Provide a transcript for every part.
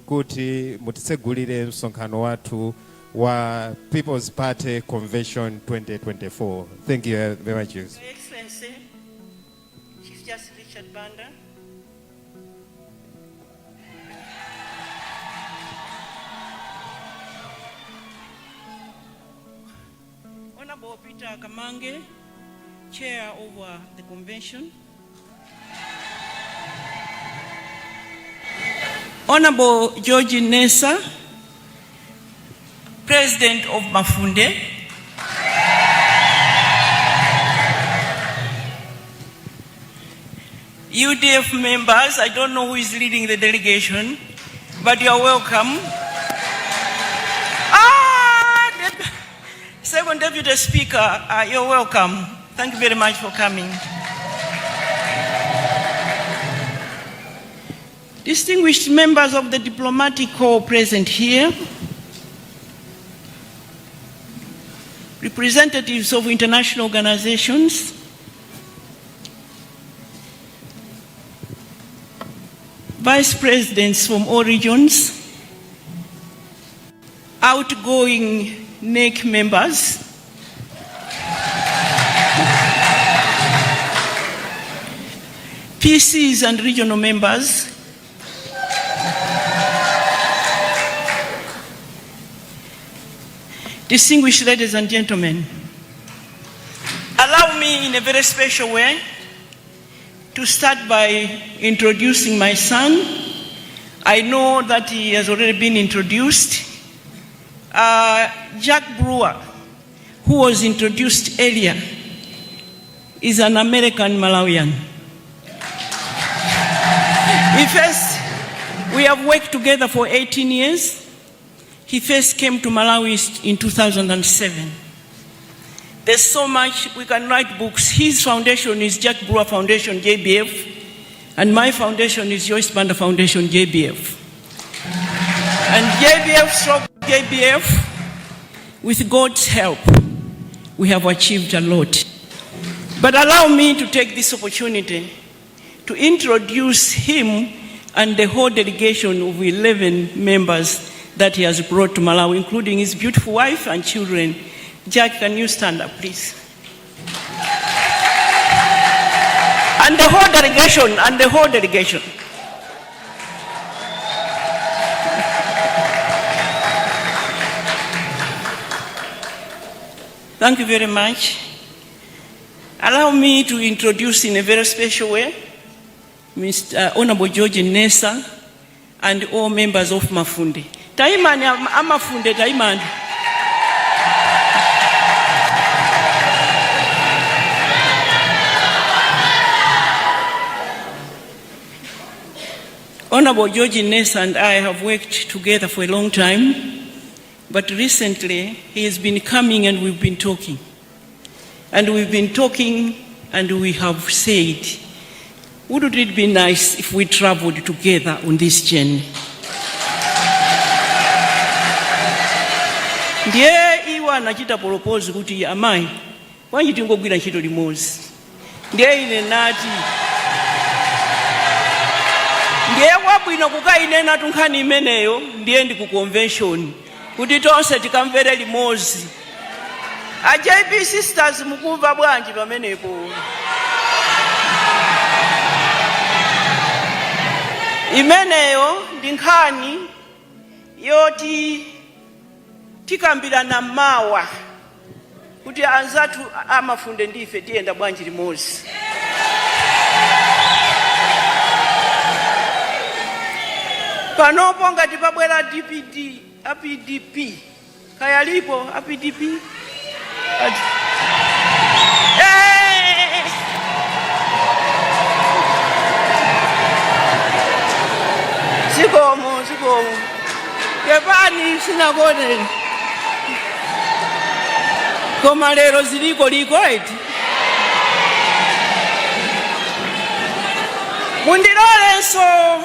kuti mutitsegulire msonkhano watu wa People's Party Convention 2024. Thank you very much. Your Excellency, Chief Justice Richard Banda, Honorable Peter Kamange, Chair of the Convention, Honorable George Mnesa, President of Mafunde, UDF members, I don't know who is leading the delegation, but you are welcome. Second Deputy Speaker, you're welcome. Thank you very much for coming. Distinguished members of the diplomatic corps present here, representatives of international organizations, vice presidents from all regions, outgoing NEC members, PCs and regional members, distinguished ladies and gentlemen, allow me in a very special way to start by introducing my son. I know that he has already been introduced. Jack Brewer, who was introduced earlier, is an American Malawian. We have worked together for 18 years. He first came to Malawi in 2007. There's so much, we can write books. His foundation is Jack Brewer Foundation, JBF, and my foundation is Joyce Banda'S Foundation, JBF. And JBF, with God's help, we have achieved a lot. But allow me to take this opportunity to introduce him and the whole delegation of 11 members that he has brought to Malawi, including his beautiful wife and children. Jack, can you stand up, please? And the whole delegation, Thank you very much. Allow me to introduce in a very special way Mr. Honorable George Mnesa and all members of Mafunde. Taimani amafunde taimani. Honorable George Mnesa and I have worked together for a long time, but recently he has been coming and we've been talking. And we've been talking and we have said, wouldn't it be nice if we traveled together on this journey? Ndiye iwa nachita propose kuti amai, wanyi tingogwira ntchito limodzi. Ndiye ine nati, ndiye kwabwino kukainena tunkhani imeneyo, ndiye ndi ku convention, kuti tonse tikamvere limodzi. A JP sisters mukumva bwanji pamenepo. Imeneyo ndi nkhani yoti tikambirana mawa kuti anzathu amafunde ndife tiyenda bwanji limodzi. Panopo ngati pabwera DPD, APDP, kayalipo APDP? Zikomo. Kepani sinakone. Koma lero ziliko eti. Mundilolenso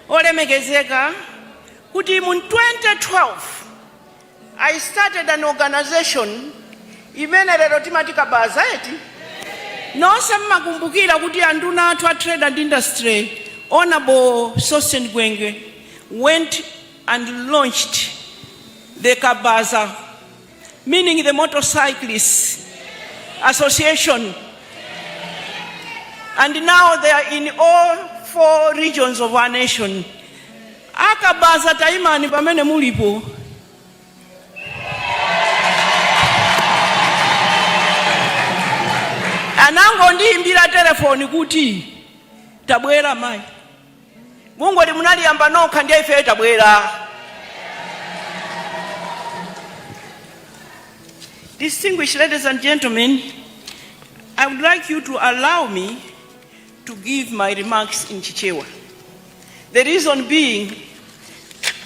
olemekezeka kuti mu 2012 I started an organization imene lero timatika baza eti. Nonse mmakumbukira kuti anduna athu a trade and industry, Honorable Sosten Gwenge, went and launched the Kabaza, meaning the Motorcyclists Association. And now they are in all 4 regions of our nation. Akabaza taimani pamene mulipo. Anango ndiyimbira telefoni kuti tabwera mai. Mungu ali munaliyamba nokha ndiye ife tabwera. Distinguished ladies and gentlemen, I would like you to allow me to give my remarks in Chichewa. The reason being,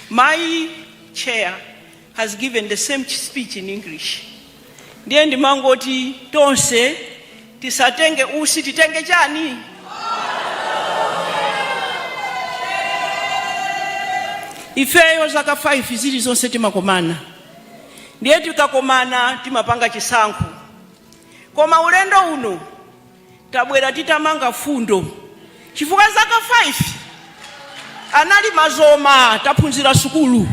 my chair has given the same speech in English. Ndiye ndimangoti tonse tisatenge usi titenge chani. Ifeyo zaka 5 zili zonse timakomana. Ndiye tikakomana timapanga chisankho. Koma ulendo uno tabwera titamanga fundo. Chifukwa zaka 5 anali mazoma taphunzira sukulu.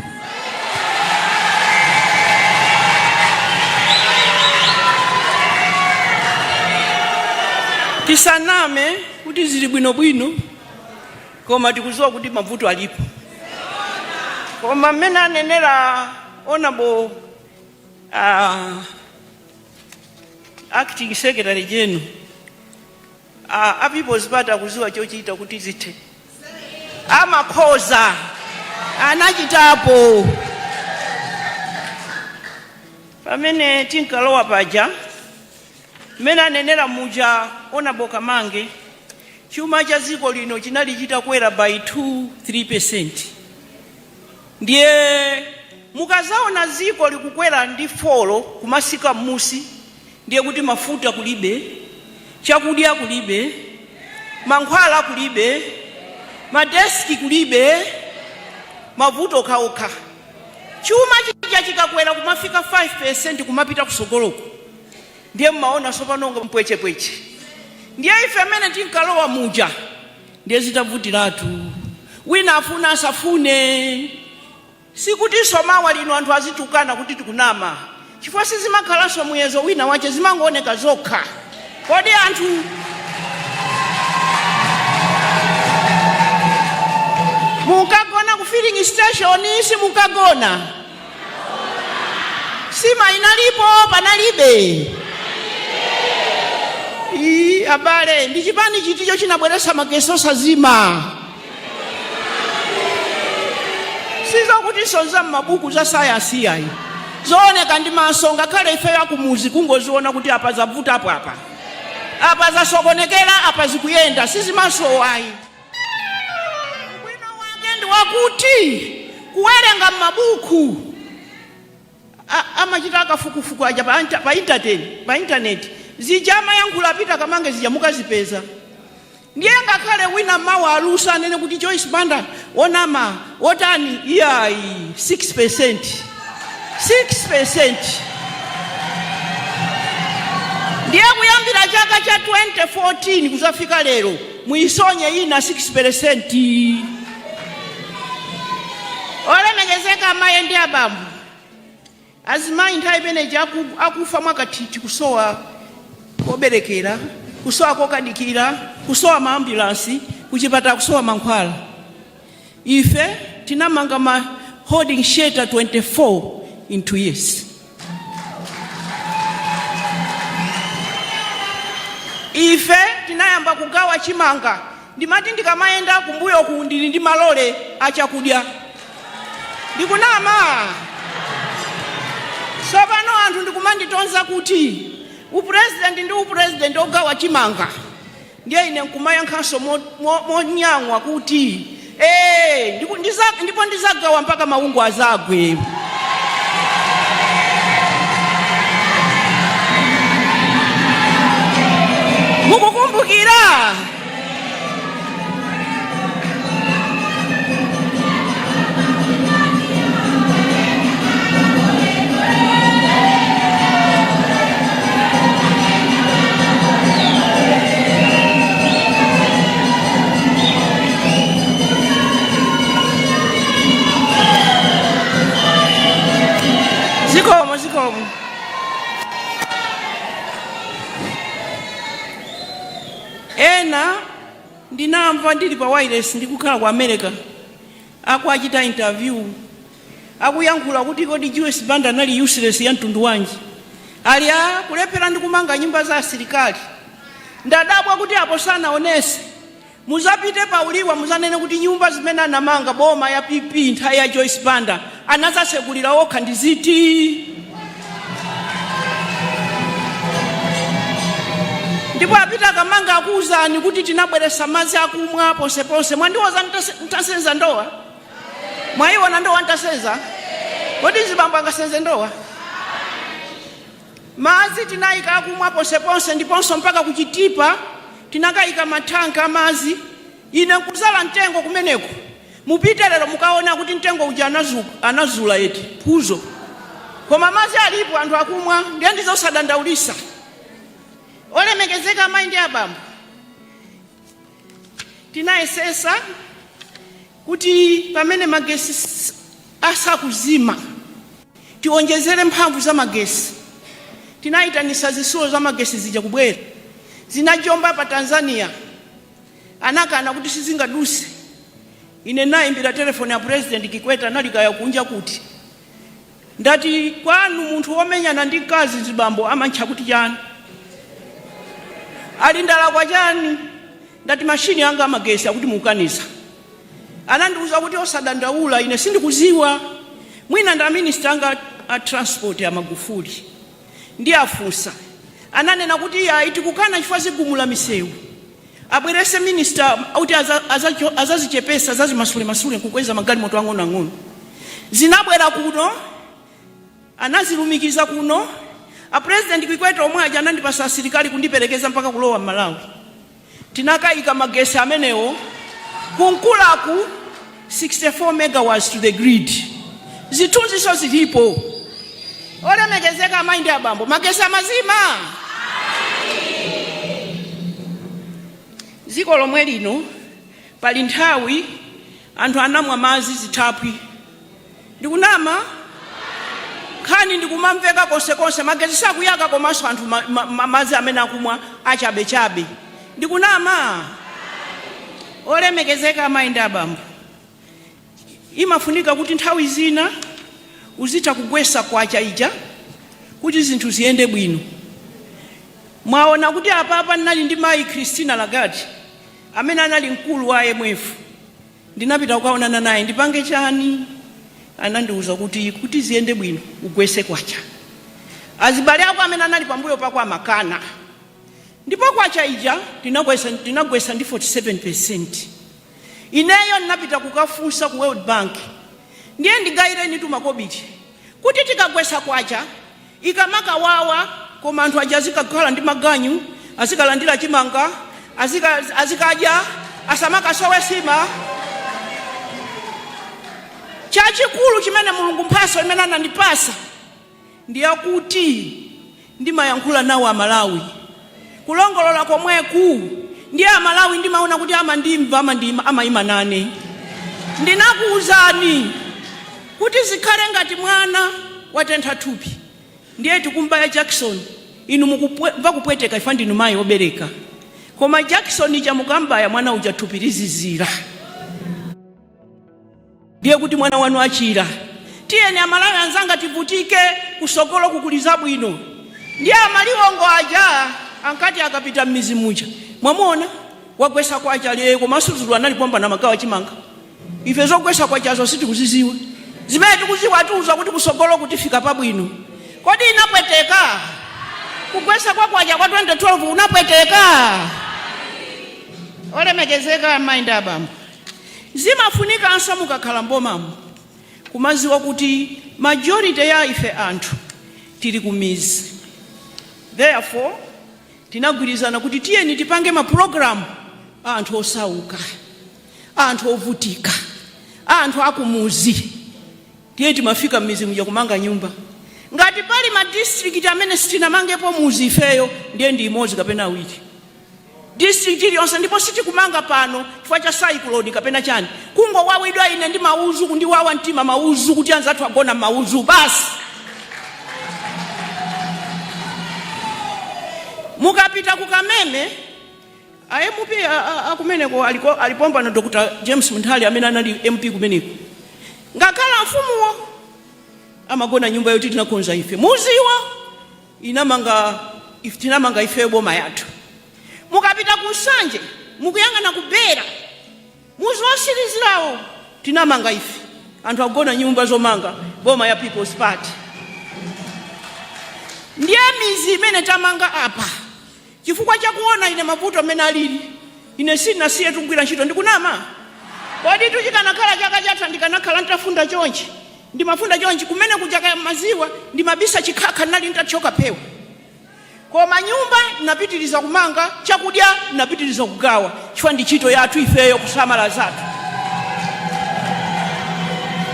Tisaname kuti zili bwino koma tikuziwa kuti mavuto alipo. Koma mmene anenera honorable acting secretary general, a people's party akuziwa chochita kuti zithe. Amakhoza anachitapo. Pamene tinkalowa paja mmene anenera muja honorable Kamange, chuma cha dziko lino chinali chitakwera by 2-3%. Ndiye mukazaona dziko likukwera ndi folo kumasika musi, ndiye kuti mafuta kulibe, chakudya kulibe, mankhwala kulibe, madeski kulibe, mavuto okhaokha. Chuma chija chikakwera kumafika 5% kumapita kutsogoloku, ndiye mmaona sopanonga mpwechepweche. Ndiye ife amene tinkalowa muja ndiye zitavutiratu. Wina afuna asafune. Sikuti somawa lino anthu azitukana kuti tikunama. Chifukwa sizimakhalanso muyezo wina wache zimangooneka zokha. Kodi anthu mukagona ku filling station isi mukagona. Sima inalipo panalibe. Abale ndi chipani chiticho chinabweresa mageso sazima. Sizo kuti sonza mabuku za sayansi yayi. Zooneka ndi maso ngakhale ife ya kumuzi kungoziona kuti apa zavuta apa. Apa zasokonekera apa zikuyenda sizimaso ayi. Bwino wake ndi wakuti kuwerenga mabuku amachita akafukufuku aja pa internet. Zijama yankula pita Kamange zijamuka zipeza. Ndiye ngakhale wina mawa alusa nene kuti Joyce Banda'S onama otani iyai 6%. 6%. Ndiye kuyambira chaka cha 2014 kuzafika lero muisonye ina 6%. Olemegezeka mayende abambu. Azimayi nthawi imeneji akufa mwakathithi kusowa koberekera, kusowa kokadikira, kusowa maambulansi, kuchipata kusowa mankhwala. Ife tinamanga ma holding shelter 24 in 2 years. Ife tinayamba kugawa chimanga. Ndimati ndikamayenda kumbuyo kundili ndi malole achakudya. Ndikunama. Sopano anthu ndikumanditonza kuti upresident ogawa chimanga. Ndiye ine nkumayankhanso monyang'wa kuti ndipo ndizagawa mpaka maungu azagwe. Mukukumbukira? ena ndinamva ndili pa wireless ndikukhala ku America akuchita interview akuyankhula kuti kodi Joyce Banda'S anali useless ya mtundu wanji ali kulephera ndi kumanga nyumba za asilikali. Ndadabwa kuti apo sanaonese muzapite pauliwa muzanene kuti nyumba zimene anamanga boma ya PP nthawi ya Joyce Banda'S anazasegulira okha ndi ziti. Ndipo apita akamanga akuwuzani kuti tinabweresa madzi akumwa ponseponse. Mwandiwoza ntasenza ndowa? Mwayiwona ndowa ntasenza? Kodi zibambo angasenze ndowa? Madzi tinayika akumwa ponseponse ndiponso mpaka kuchitipa tinakayika matanka amazi. Ine nkuzala mtengo kumeneko mupite lero mukaona kuti mtengo uja anazula eti phuzo. Koma madzi alipo anthu akumwa ndiye ndizosadandaulisa. Olemekezeka amayi ndi abambo, tinayesesa kuti pamene magesi asakuzima tionjezere mphamvu za magesi. Tinayitanisa zisulo za magesi zija kubwera zinajomba pa Tanzania anakana kuti sizingaduse. Ine nayimbira telefoni ya President Kikwete analikaya kunja kuti ndati kwanu munthu womenyana ndi kazi zibambo amantcha kuti chani ali ndalakwa chani. Ndati mashini anga amagesi akuti mukanisa. Anandiuza kuti osadandaula ine sindikuziwa. Mwina nda minister anga a transport ya Magufuli ndi afunsa ananena kuti iti kukana chifukwa zigumula misewu abwerese minister kuti azazichepesa zazimasule kukweza magali moto ang'ono ang'ono. Zinabwera kuno anazilumikiza kuno. A President Kikwete omwe aja anandipasa asilikali kundiperekeza mpaka kulowa Malawi. Tinakayika magesi amenewo kunkulaku 64 megawatts to the grid. Zitunziso zilipo. Olemekezeka amayi ndi abambo, magesi amazima. Ziko lomwe lino pali nthawi anthu anamwa madzi zithapwi. Ndikunama khani ndikumamveka konsekonse magesi sakuyaka komanso anthu madzi amene akumwa achabechabe. Ndikunama olemekezeka amayi ndi abambo, imafunika kuti nthawi zina uzita kugwesa kwacha ija kuti zinthu ziyende bwino. Mwaona kuti apapa ndinali ndi mayi Christina Lagarde amene anali mkulu wa IMF. Ndinapita kukaonana naye ndipange chani. Anandiuza kuti ziyende bwino ugwese kwacha. Azibale ako amene anali pambuyo pako amakana. Ndipo kwacha ija tinagwesa ndi 47%. Ineyo ndinapita kukafunsa ku World Bank ndiye ndigayireni tumakobiti kuti tikagwesa kwacha ikamaka wawa koma anthu aja azikakhala ndi maganyu azikalandira chimanga azikadya asamaka sowe sima. Chachikulu chimene Mulungu mphaso imene anandipasa ndiyakuti ndimayankhula nawo Amalawi. Kulongolola komweku ndiye Amalawi ndimaona kuti amandimva amayima nane. Ndinakuwuzani kuti zikhale ngati mwana watentha thupi. Ndiye tikumbaya Jackson inu mukubva kupweteka ifa ndinu mayi obereka. Koma Jackson ija mukambaya mwana uja thupi lizizira. Ndiye kuti mwana wanu achira. Tiyeni Amalawi anzanga tivutike kutsogoloku kuliza bwino. Ndiye amaliwongo aja ankati akapita m'mizi muja. Mwamuona wagwesa kwacha leye komanso zulu analipomba na magawa chimanga. Ife zogwesa kwachazo sitikuziziwa. Zimene tikuziwa tuza kuti kutsogoloku tifika pabwino. Kodi inapweteka? Kugwesa kwacha kwa 2012 unapweteka? Olemekezeka amayi ndi abambo, zimafunika ansa mukakhala mbomamu kumaziwa kuti majority ya ife anthu tili kumizi. Therefore tinagwirizana kuti tiyeni tipange maprogramu anthu osauka, anthu ovutika, anthu akumuzi. Tiye timafika m'mizi muja kumanga nyumba. Ngati pali ma district amene sitinamangepo muzi ifeyo ndiye ndi imodzi kapena awiri. District iliyonse ndipo sitikumanga pano chifukwa cha cyclone kapena chani. Kungo wawidwa ine ndi mauzu kundiwawa mtima mauzu kuti anzathu agona mauzu basi. Mukapita kukameme MP akumeneko alipomba na Dr. James Muntali amene anali MP kumeneko. Ngakhala mfumuwo amagona nyumba yoti tinakonza ife. Muziwa tinamanga ife boma yathu. Mukapita kusanje, mukuyang'ana kubera. Muzi wosirizirawo tinamanga ife. Anthu agona nyumba zomanga boma ya People's Party. Ndiye mizi imene tamanga apa. Chifukwa chakuona ine mavuto amene alili. Ine sinasiye tugwira ntchito ndikunama. Kodi tuchikanakhala chaka chatha ndikanakhala ntafunda chonchi. Ndimafunda chonchi kumene kuchaka maziwa ndimabisa chikhakha nali ntachoka pewa. Koma nyumba napitiriza kumanga, chakudya napitiriza kugawa. Chifukwa ndi ntchito yathu ifeyo kusamala zathu.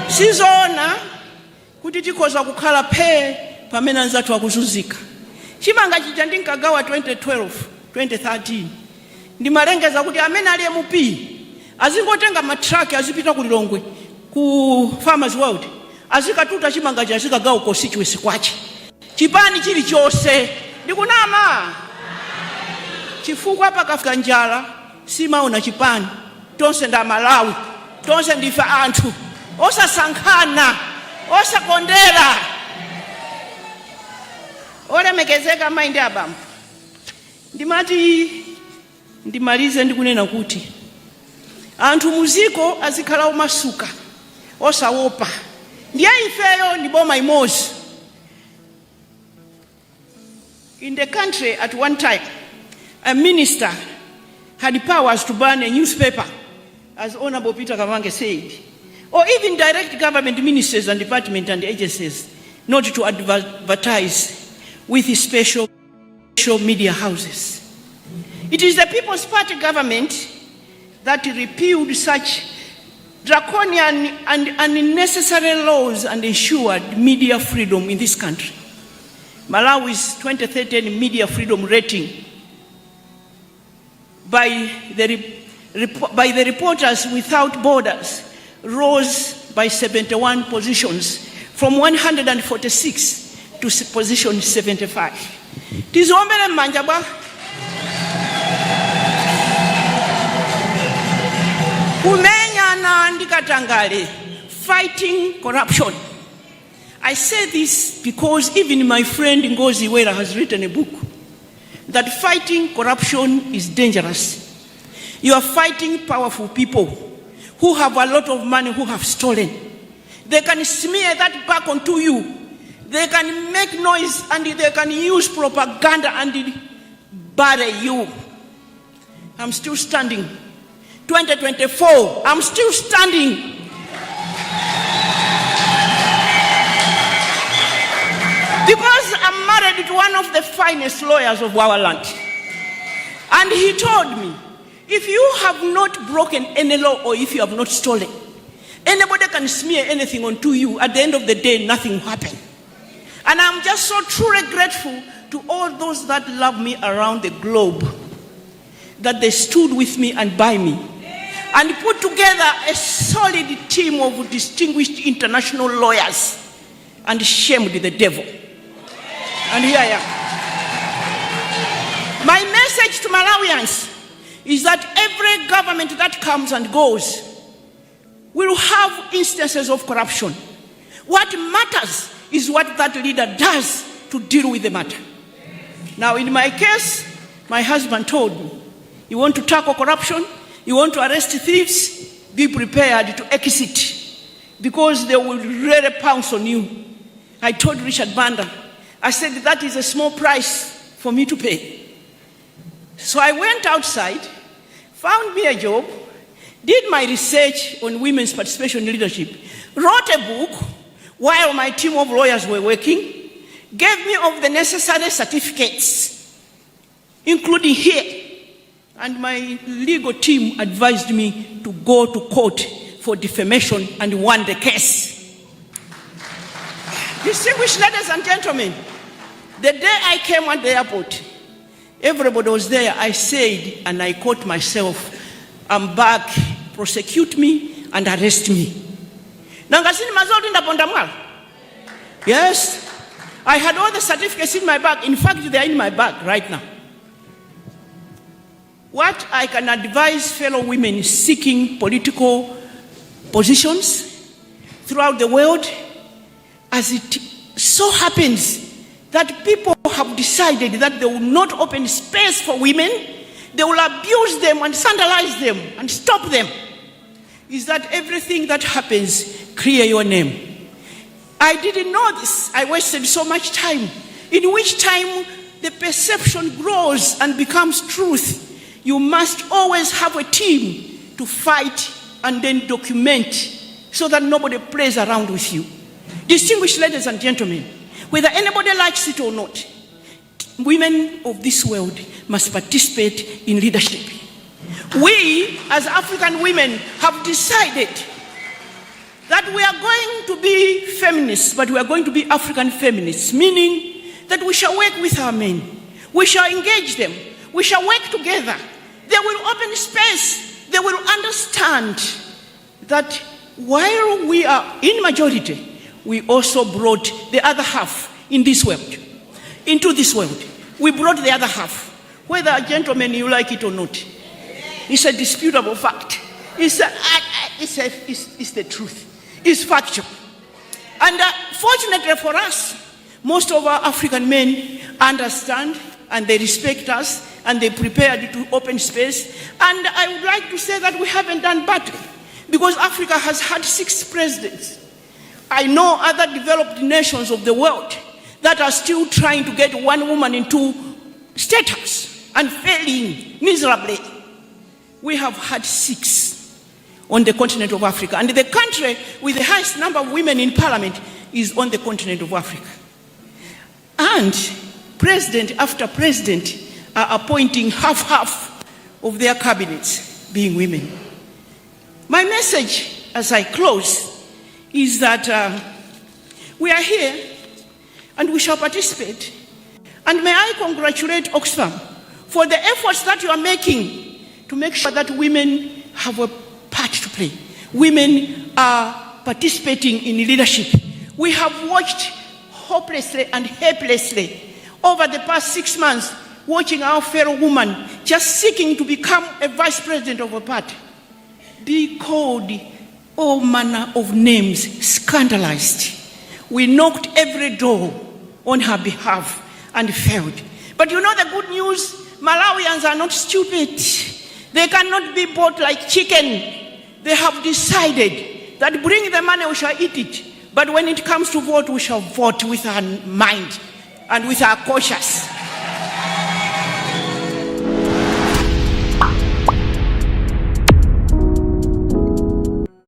Sizoona kuti tikhoza kukhala pamene anzathu akuzunzika. Chimanga chija ndinkagawa 2012, 2013. Ndimalengeza kuti amene ali MP azingotenga matraki azipita ku Lilongwe ku Farmers World azikatuta chimanga cha azikagawa constituency kwache. Chipani chili chose ndikunama. Chifukwa pakafika njala simaona chipani. Tonse nda Malawi, tonse ndife anthu osasankhana, osakondera. Olemekezeka maindi abambo. Ndimalize ndikunena kuti anthu muziko azikhala omasuka osawopa. Ndiye ifeyo ndi boma imodzi. In the country at one time, a minister had powers to ban a newspaper, as Honorable Peter Kavange said, or even direct government ministers and departments and agencies not to advertise with special media houses. It is the People's Party government that repealed such draconian and unnecessary laws and ensured media freedom in this country. Malawi's 2013 media freedom rating by the Reporters Without Borders rose by 71 positions from 146 to position 75. Tizombele manja bwa. Kumenya na ndikatangale, fighting corruption. I say this because even my friend Ngozi Wera has written a book that fighting corruption is dangerous. You are fighting powerful people who have a lot of money, who have stolen. They can smear that back onto you. They can make noise and they can use propaganda and bury you. I'm still standing. 2024, I'm still standing. Because I'm married to one of the finest lawyers of our land. And he told me, if you have not broken any law or if you have not stolen, anybody can smear anything onto you. At the end of the day, nothing will happen. And I'm just so truly grateful to all those that love me around the globe, that they stood with me and by me, and put together a solid team of distinguished international lawyers and shamed the devil. And here I am. My message to Malawians is that every government that comes and goes will have instances of corruption. What matters is what that leader does to deal with the matter. Now, in my case, my husband told me, you want to tackle corruption, you want to arrest thieves, be prepared to exit because they will really pounce on you. I told Richard Banda, I said that is a small price for me to pay. So I went outside, found me a job, did my research on women's participation in leadership, wrote a book while my team of lawyers were working, gave me of the necessary certificates, including here. And my legal team advised me to go to court for defamation and won the case. Distinguished ladies and gentlemen, the day I came at the airport, everybody was there. I said, and I caught myself, I'm back, prosecute me and arrest me. Yes, I had all the certificates in my bag. In fact, they are in my bag right now. what I can advise fellow women seeking political positions throughout the world, as it so happens that people have decided that they will not open space for women, they will abuse them and scandalize them and stop them, is that everything that happens, clear your name. I didn't know this. I wasted so much time, in which time the perception grows and becomes truth. You must always have a team to fight and then document so that nobody plays around with you. Distinguished ladies and gentlemen, whether anybody likes it or not, women of this world must participate in leadership. We, as African women, have decided that we are going to be feminists, but we are going to be African feminists, meaning that we shall work with our men. We shall engage them. We shall work together. They will open space. They will understand that while we are in majority, we also brought the other half in this world, into this world. We brought the other half. Whether, gentlemen, you like it or not, it's a disputable fact. It's the truth. It's factual. And fortunately for us, most of our African men understand and they respect us and they prepared to open space. And I would like to say that we haven't done badly, because Africa has had 6 presidents. I know other developed nations of the world that are still trying to get one woman into State House and failing miserably. We have had 6 on the continent of Africa, and the country with the highest number of women in parliament is on the continent of Africa. And president after president are appointing half of their cabinets being women. My message as I close is that we are here and we shall participate. And may I congratulate Oxfam for the efforts that you are making to make sure that women have a part to play. Women are participating in leadership. We have watched hopelessly and helplessly over the past 6 months, watching our fellow woman just seeking to become a vice president of a party be called all manner of names, scandalized. We knocked every door on her behalf and failed. But you know the good news? Malawians are not stupid. They cannot be bought like chicken. They have decided that bring the money, we shall eat it. But when it comes to vote, we shall vote with our mind and with our conscience.